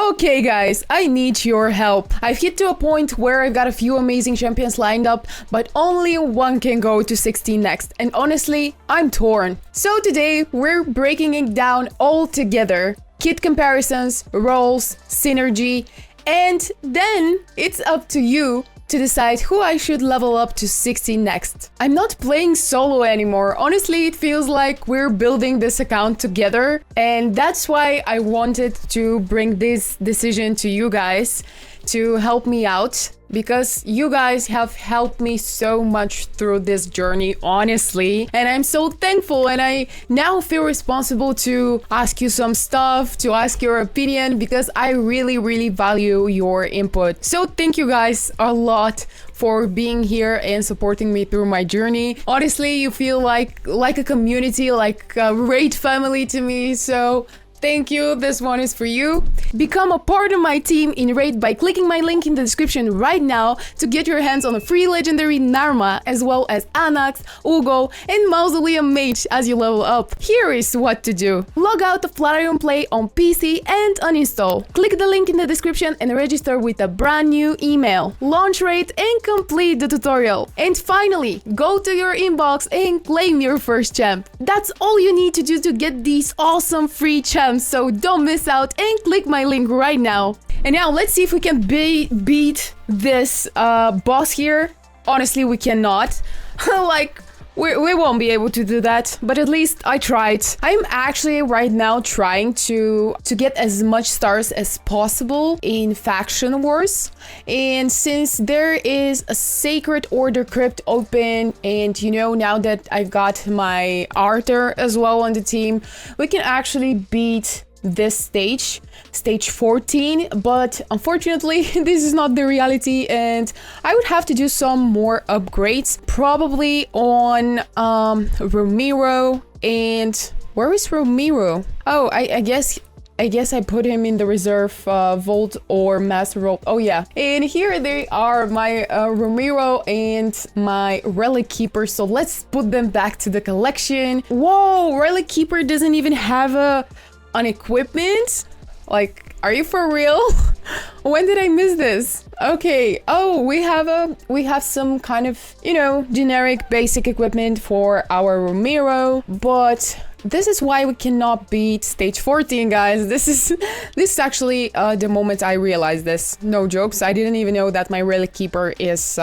Okay guys, I need your help. I've hit to a point where I've got a few amazing champions lined up, but only one can go to 16 next, and honestly, I'm torn. So today, we're breaking it down all together. Kit comparisons, roles, synergy, and then it's up to you to decide who I should level up to 60 next. I'm not playing solo anymore. Honestly, it feels like we're building this account together, and that's why I wanted to bring this decision to you guys to help me out, because you guys have helped me so much through this journey, honestly, and I'm so thankful, and I now feel responsible to ask you some stuff, to ask your opinion, because I really value your input. So thank you guys a lot for being here and supporting me through my journey. Honestly, you feel like a community, like a raid family to me, so thank you, this one is for you. Become a part of my team in Raid by clicking my link in the description right now to get your hands on a free legendary Narma, as well as Anax, Ugo, and Mausoleum Mage as you level up. Here is what to do. Log out of Flareon Play on PC and uninstall. Click the link in the description and register with a brand new email. Launch Raid and complete the tutorial. And finally, go to your inbox and claim your first champ. That's all you need to do to get these awesome free champs. So don't miss out and click my link right now. And now let's see if we can beat this boss here. Honestly, we cannot. Like, we won't be able to do that, but at least I tried. I'm actually right now trying to get as much stars as possible in Faction Wars. And since there is a Sacred Order crypt open, and you know, now that I've got my Arthur as well on the team, we can actually beat this stage 14, but unfortunately this is not the reality, and I would have to do some more upgrades, probably on Ramiro. And where is Ramiro? Oh, I guess I put him in the reserve vault or master vault. Oh yeah, and here they are, my Ramiro and my Relic Keeper. So let's put them back to the collection. Whoa, Relic Keeper doesn't even have an equipment? Like, are you for real? When did I miss this? Okay. Oh, we have some kind of, you know, generic basic equipment for our Ramiro, but this is why we cannot beat stage 14, guys. This is actually the moment I realized this. No jokes. I didn't even know that my Relic Keeper is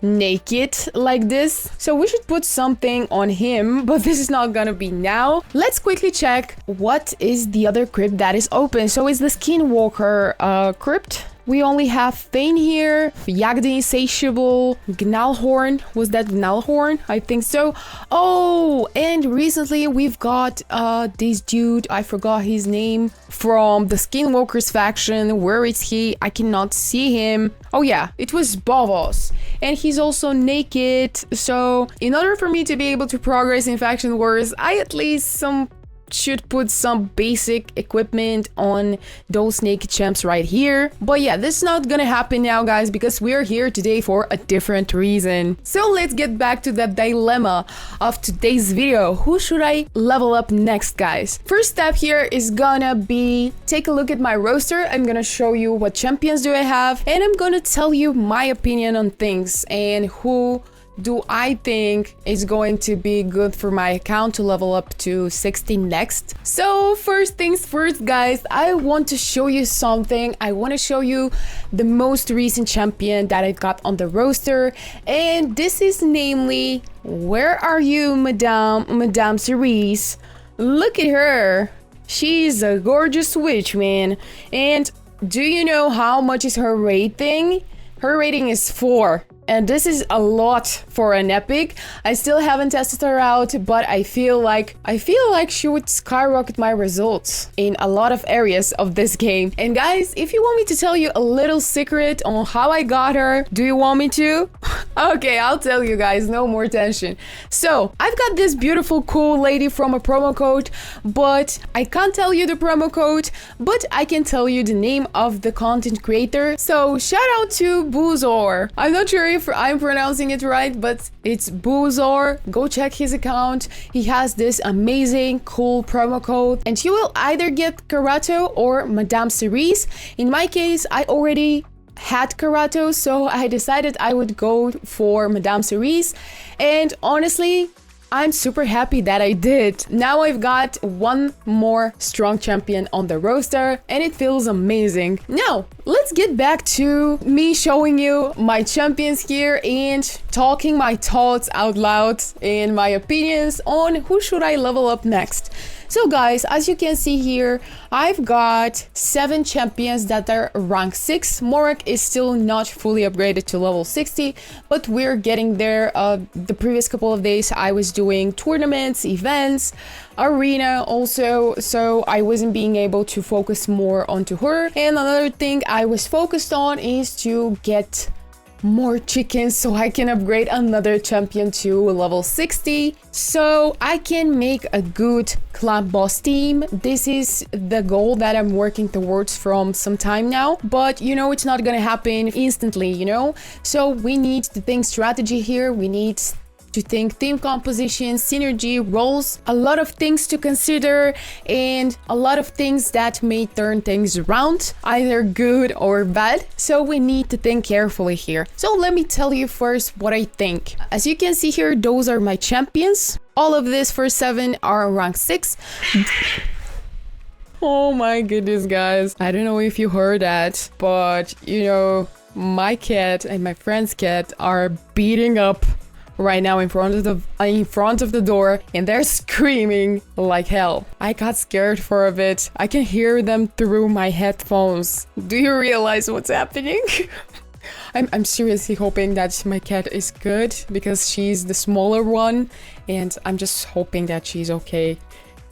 naked like this, so we should put something on him, but this is not gonna be now. Let's quickly check what is the other crypt that is open. So it's the Skinwalker crypt. We only have Thane here, Yagdi Insatiable, Gnalhorn. Was that Gnalhorn? I think so. Oh, and recently we've got this dude, I forgot his name, from the Skinwalkers faction. Where is he? I cannot see him. Oh yeah, it was Bovos. And he's also naked. So in order for me to be able to progress in Faction Wars, I at least should put some basic equipment on those naked champs right here. But yeah, this is not gonna happen now, guys, because we're here today for a different reason. So let's get back to the dilemma of today's video. Who should I level up next, guys? First step here is gonna be take a look at my roster. I'm gonna show you what champions do I have, and I'm gonna tell you my opinion on things and who do I think is going to be good for my account to level up to 60 next. So first things first, guys, I want to show you something. I want to show you the most recent champion that I've got on the roster, and this is namely, where are you, Madame Sice? Look at her. She's a gorgeous witch, man. And do you know how much is her rating? Her rating is 4. And this is a lot for an epic. I still haven't tested her out, but I feel like she would skyrocket my results in a lot of areas of this game. And guys, if you want me to tell you a little secret on how I got her, do you want me to? Okay, I'll tell you guys, no more tension. So I've got this beautiful cool lady from a promo code, but I can't tell you the promo code, but I can tell you the name of the content creator. So shout out to Boozor. I'm not sure sorry if I'm pronouncing it right, but it's Boozor. Go check his account. He has this amazing, cool promo code, and you will either get Karato or Madame Cerise. In my case, I already had Karato, so I decided I would go for Madame Cerise, and honestly, I'm super happy that I did. Now I've got one more strong champion on the roster and it feels amazing. Now, let's get back to me showing you my champions here and talking my thoughts out loud and my opinions on who should I level up next. So guys, as you can see here, I've got 7 champions that are rank 6. Morak is still not fully upgraded to level 60, but we're getting there. The previous couple of days I was doing tournaments, events, arena also, so I wasn't being able to focus more onto her. And another thing I was focused on is to get more chickens so I can upgrade another champion to level 60 so I can make a good club boss team. This is the goal that I'm working towards from some time now, but you know, it's not gonna happen instantly, you know, so we need to think strategy here. We need to think team composition, synergy, roles, a lot of things to consider and a lot of things that may turn things around, either good or bad. So we need to think carefully here. So let me tell you first what I think. As you can see here, those are my champions. All of this for 7 are rank 6. Oh my goodness, guys. I don't know if you heard that, but you know, my cat and my friend's cat are beating up right now in front of the door and they're screaming like hell. I got scared for a bit. I can hear them through my headphones. Do you realize what's happening? I'm seriously hoping that my cat is good because she's the smaller one and I'm just hoping that she's okay.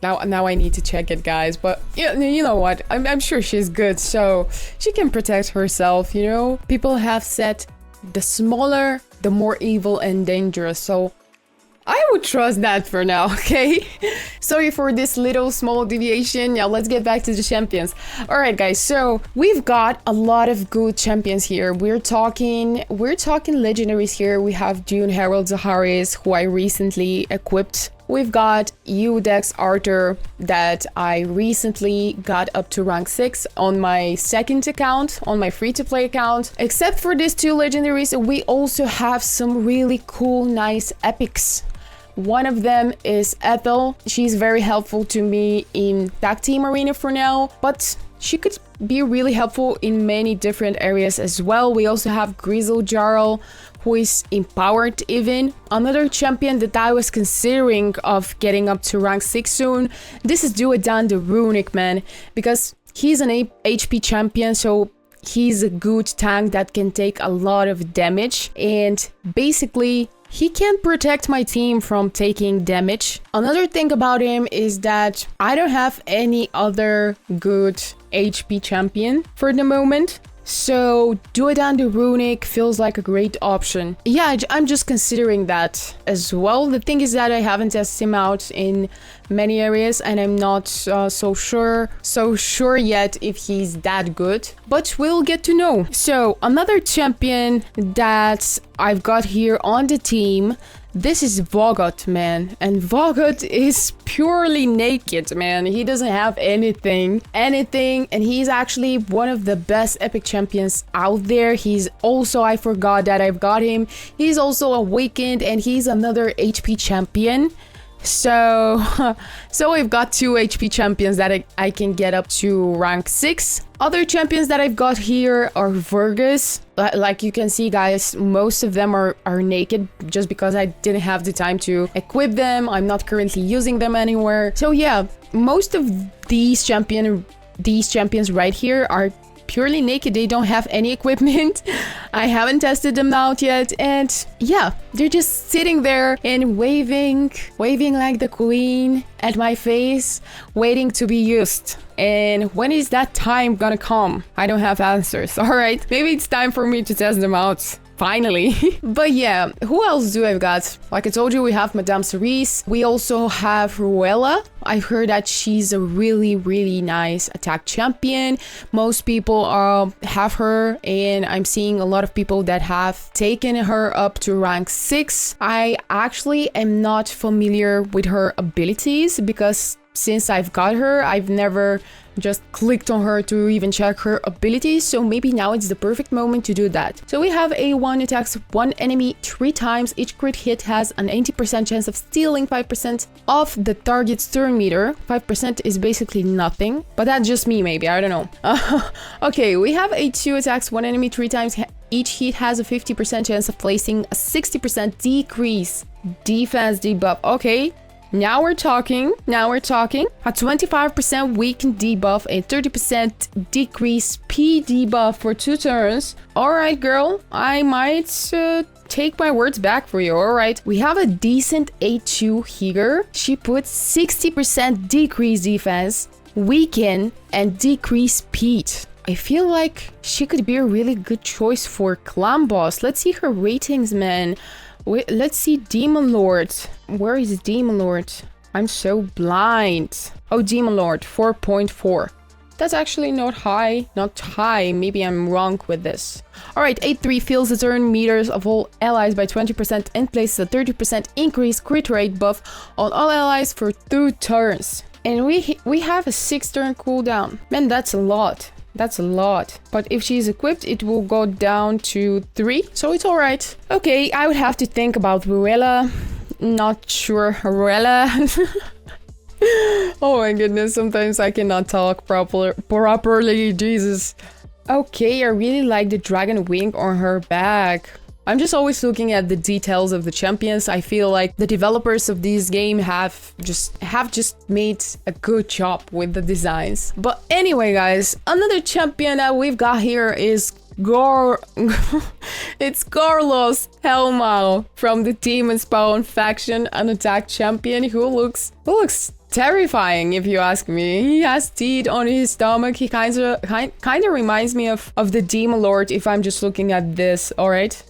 Now I need to check it, guys, but you know what? I'm sure she's good, so she can protect herself, you know? People have said the smaller, the more evil and dangerous, so I would trust that for now, okay? Sorry for this little small deviation. Now let's get back to the champions. Alright guys, so we've got a lot of good champions here. We're talking legendaries here. We have Dune Herald Zaharis, who I recently equipped. We've got Udex Arthur that I recently got up to rank 6 on my second account, on my free-to-play account. Except for these 2 legendaries, we also have some really cool, nice epics. One of them is Ethel. She's very helpful to me in tag team arena for now, but she could be really helpful in many different areas as well. We also have Grizzle Jarl, who is empowered even. Another champion that I was considering of getting up to rank 6 soon, this is Duodan the Runic, man, because he's an HP champion, so he's a good tank that can take a lot of damage, and basically he can protect my team from taking damage. Another thing about him is that I don't have any other good HP champion for the moment. So Duodan the Runic feels like a great option. Yeah, I'm just considering that as well. The thing is that I haven't tested him out in many areas and I'm not so sure yet if he's that good, but we'll get to know. So another champion that I've got here on the team, this is Voggot, man, and Voggot is purely naked, man. He doesn't have anything, and he's actually one of the best epic champions out there. He's also, I forgot that I've got him, he's also awakened and he's another HP champion. So we've got 2 HP champions that I can get up to rank 6. Other champions that I've got here are Virgus. Like you can see, guys, most of them are naked just because I didn't have the time to equip them. I'm not currently using them anywhere. So yeah, most of these champions right here are purely naked. They don't have any equipment. I haven't tested them out yet, and yeah, they're just sitting there and waving like the queen at my face, waiting to be used. And when is that time gonna come? I don't have answers. All right, maybe it's time for me to test them out finally. But yeah, who else do I've got? Like I told you, we have Madame Sice. We also have Ruela. I've heard that she's a really, really nice attack champion. Most people have her, and I'm seeing a lot of people that have taken her up to rank 6. I actually am not familiar with her abilities because since I've got her, I've never just clicked on her to even check her abilities, so maybe now it's the perfect moment to do that. So we have A1 attacks one enemy 3 times. Each crit hit has an 80% chance of stealing 5% of the target's turn meter. 5% is basically nothing, but that's just me maybe, I don't know. Okay, we have A2 attacks one enemy 3 times. Each hit has a 50% chance of placing a 60% decrease defense debuff. Okay. Now we're talking. A 25% weaken debuff, a 30% decrease P debuff for 2 turns. Alright, girl, I might take my words back for you. Alright, we have a decent A2 here. She puts 60% decrease defense, weaken, and decrease speed. I feel like she could be a really good choice for clan boss. Let's see her ratings, man. Wait, let's see Demon Lord. Where is Demon Lord? I'm so blind. Oh, Demon Lord, 4.4. That's actually not high. Not high. Maybe I'm wrong with this. Alright, 8-3 fills the turn meters of all allies by 20% and places a 30% increase crit rate buff on all allies for 2 turns. And we have a 6-turn cooldown. Man, that's a lot. That's a lot. But if she's equipped, it will go down to 3. So it's alright. Okay, I would have to think about Ruela. Not sure. Ruela. Oh my goodness, sometimes I cannot talk properly. Jesus. Okay, I really like the dragon wing on her back. I'm just always looking at the details of the champions. I feel like the developers of this game have just made a good job with the designs. But anyway, guys, another champion that we've got here is it's Carlos Helm from the Demon Spawn faction, an attack champion who looks terrifying, if you ask me. He has teeth on his stomach. He kind of reminds me of the Demon Lord if I'm just looking at this, alright?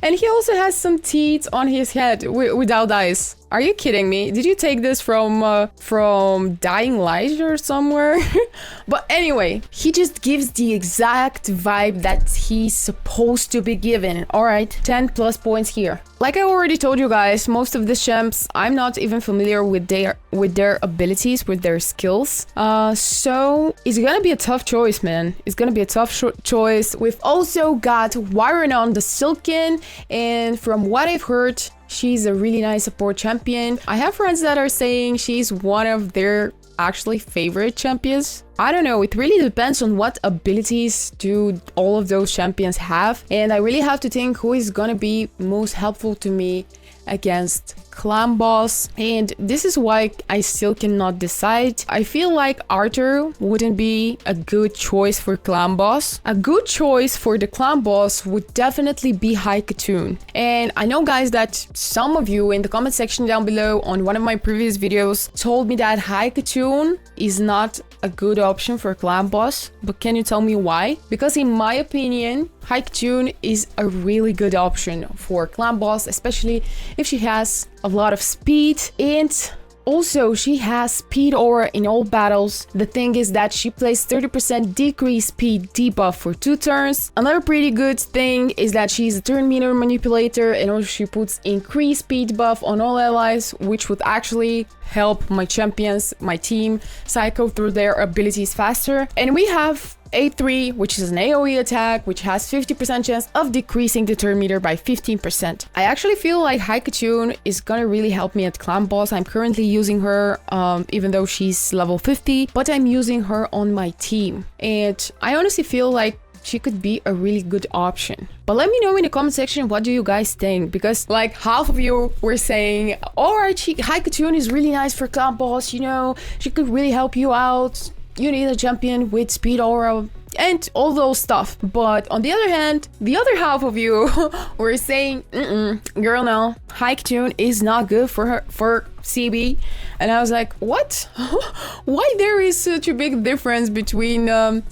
And he also has some teeth on his head without eyes. Are you kidding me? Did you take this from Dying Light or somewhere? But anyway, he just gives the exact vibe that he's supposed to be given. Alright, 10 plus points here. Like I already told you guys, most of the champs, I'm not even familiar with their abilities, with their skills. So it's gonna be a tough choice, man. It's gonna be a tough choice. We've also got Wyron on the Silken, and from what I've heard, she's a really nice support champion. I have friends that are saying she's one of their actually favorite champions. I don't know, it really depends on what abilities do all of those champions have, and I really have to think who is gonna be most helpful to me against clan boss, and this is why I still cannot decide. I feel like Arthur wouldn't be a good choice for clan boss. A good choice for the clan boss would definitely be Hikune. And I know, guys, that some of you in the comment section down below on one of my previous videos told me that Hikune is not a good option for clan boss, but can you tell me why? Because in my opinion, Hikune is a really good option for clan boss, especially if she has a lot of speed, and also she has speed aura in all battles. The thing is that she plays 30% decrease speed debuff for 2 turns. Another pretty good thing is that she's a turn meter manipulator, and also she puts increased speed buff on all allies, which would actually help my champions, my team, cycle through their abilities faster. And we have A3, which is an AoE attack, which has 50% chance of decreasing the turn meter by 15%. I actually feel like Hikune is gonna really help me at clan boss. I'm currently using her, even though she's level 50, but I'm using her on my team. And I honestly feel like she could be a really good option. But let me know in the comment section, what do you guys think? Because like half of you were saying, alright, Hikune is really nice for clan boss, you know, she could really help you out. You need a champion with speed aura and all those stuff. But on the other hand, the other half of you were saying, girl, no, Hikune is not good for her, for CB. And I was like, what? Why there is such a big difference between the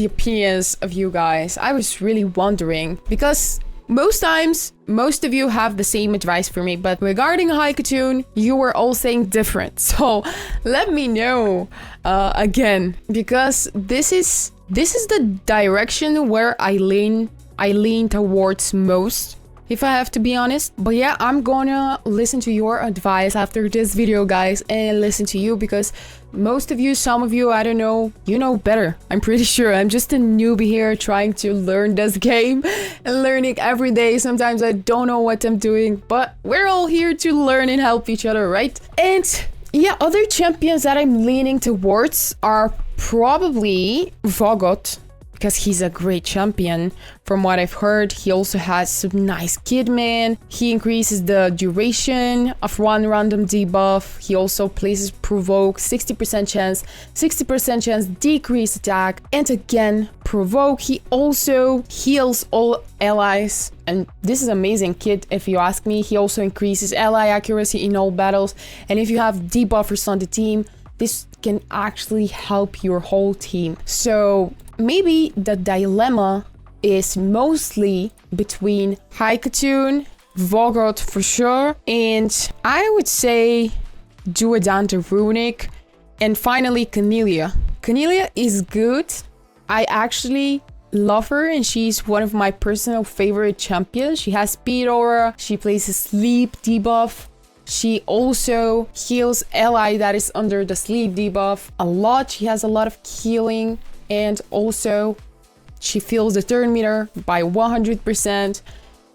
opinions of you guys? I was really wondering, because most times, most of you have the same advice for me, but regarding Hikune, you were all saying different. So let me know again, because this is the direction where I lean towards most, if I have to be honest. But yeah, I'm gonna listen to your advice after this video, guys, and listen to you, because most of you, some of you, I don't know, you know better. I'm pretty sure. I'm just a newbie here trying to learn this game and learning every day. Sometimes I don't know what I'm doing, but we're all here to learn and help each other, right? And yeah, other champions that I'm leaning towards are probably Voggot, because he's a great champion. From what I've heard, he also has some nice kidman. He increases the duration of one random debuff. He also places provoke, 60% chance decrease attack, and again provoke. He also heals all allies, and this is amazing kid if you ask me. He also increases ally accuracy in all battles, and if you have debuffers on the team, this can actually help your whole team. So maybe the dilemma is mostly between Hikune, Voggot for sure, and I would say Duodante Runic, and finally Chameleia. Chameleia is good. I actually love her, and she's one of my personal favorite champions. She has speed aura, she plays a sleep debuff. She also heals ally that is under the sleep debuff a lot. She has a lot of healing, and also she fills the turn meter by 100%,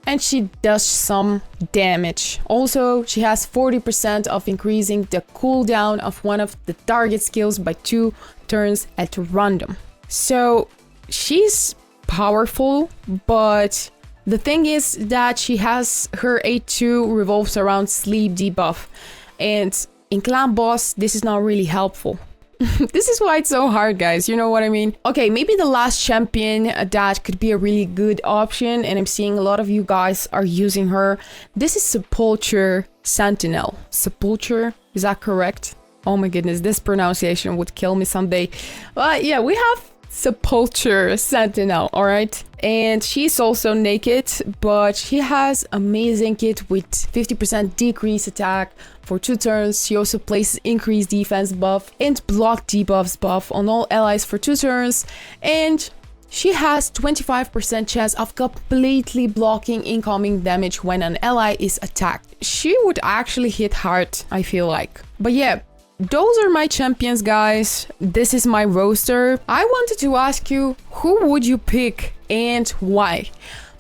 and she does some damage. Also, she has 40% of increasing the cooldown of one of the target skills by 2 turns at random. So she's powerful, but the thing is that she has her A2 revolves around sleep debuff, and in clan boss this is not really helpful. This is why it's so hard, guys, you know what I mean? Okay, maybe the last champion that could be a really good option, and I'm seeing a lot of you guys are using her. This is Seoulure Sentinel. Sepulture, is that correct? Oh my goodness, this pronunciation would kill me someday. But yeah, we have Seoulure Sentinel, alright? And she's also naked, but she has amazing kit with 50% decrease attack for 2 turns. She also places increased defense buff and block debuffs buff on all allies for 2 turns. And she has 25% chance of completely blocking incoming damage when an ally is attacked. She would actually hit hard, I feel like. But yeah, those are my champions, guys. This is my roster. I wanted to ask you, who would you pick and why?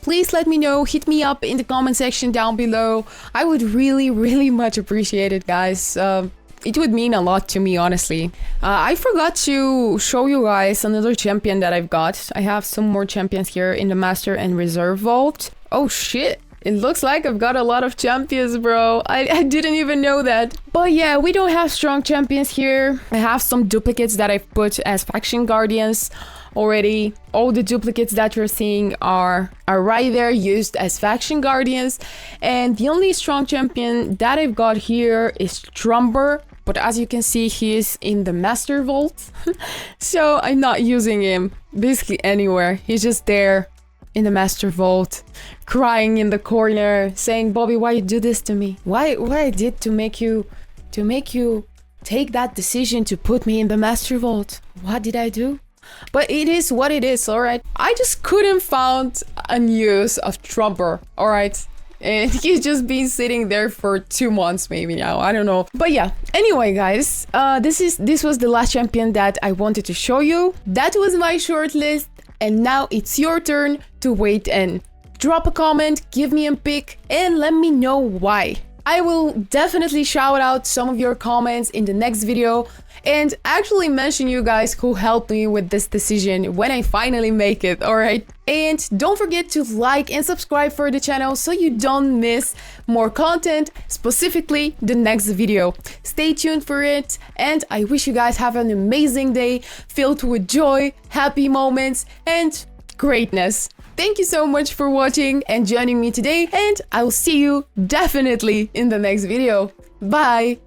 Please let me know. Hit me up in the comment section down below. I would really much appreciate it, guys. It would mean a lot to me, honestly. I forgot to show you guys another champion that I've got. I have some more champions here in the Master and Reserve Vault. Oh shit. It looks like I've got a lot of champions, bro. I didn't even know that. But yeah, we don't have strong champions here. I have some duplicates that I've put as faction guardians already. All the duplicates that you're seeing are right there used as faction guardians. And the only strong champion that I've got here is Trumber. But as you can see, he is in the Master Vault. So I'm not using him basically anywhere. He's just there in the Master Vault, crying in the corner, saying, Bobby, why you do this to me? Why I did to make you take that decision to put me in the Master Vault? What did I do? But it is what it is, alright? I just couldn't find a news of Trumper, alright? And he's just been sitting there for 2 months maybe now, I don't know. But yeah, anyway guys, this was the last champion that I wanted to show you. That was my short list. And now it's your turn to wait and drop a comment, give me a pick, and let me know why. I will definitely shout out some of your comments in the next video and actually mention you guys who helped me with this decision when I finally make it, alright? And don't forget to like and subscribe for the channel so you don't miss more content, specifically the next video. Stay tuned for it, and I wish you guys have an amazing day filled with joy, happy moments, and greatness. Thank you so much for watching and joining me today, and I will see you definitely in the next video. Bye!